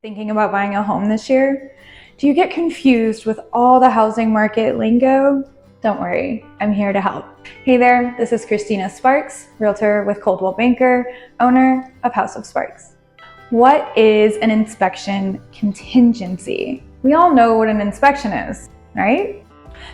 Thinking about buying a home this year? Do you get confused with all the housing market lingo? Don't worry, I'm here to help. Hey there, this is Christina Sparks, realtor with Coldwell Banker, owner of House of Sparks. What is an inspection contingency? We all know what an inspection is, right?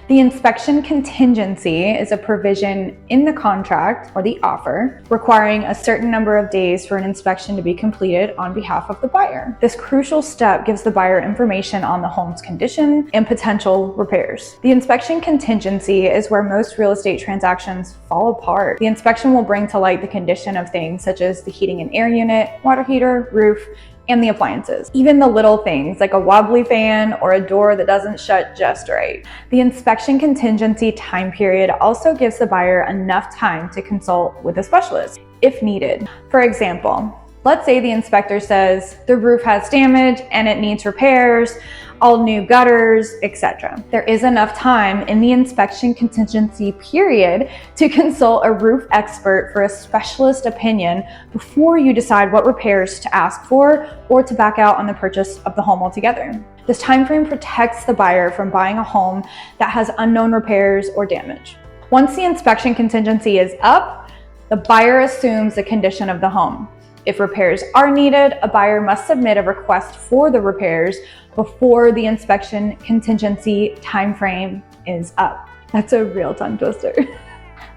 The inspection contingency is a provision in the contract or the offer requiring a certain number of days for an inspection to be completed on behalf of the buyer. This crucial step gives the buyer information on the home's condition and potential repairs. The inspection contingency is where most real estate transactions fall apart. The inspection will bring to light the condition of things such as the heating and air unit, water heater, roof, and the appliances. Even the little things like a wobbly fan or a door that doesn't shut just right. The inspection contingency time period also gives the buyer enough time to consult with a specialist if needed. For example, let's say the inspector says the roof has damage and it needs repairs, all new gutters, etc. There is enough time in the inspection contingency period to consult a roof expert for a specialist opinion before you decide what repairs to ask for or to back out on the purchase of the home altogether. This time frame protects the buyer from buying a home that has unknown repairs or damage. Once the inspection contingency is up, the buyer assumes the condition of the home. If repairs are needed, a buyer must submit a request for the repairs before the inspection contingency timeframe is up. That's a real tongue twister.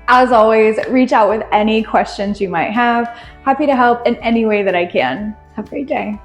As always, reach out with any questions you might have. Happy to help in any way that I can. Have a great day.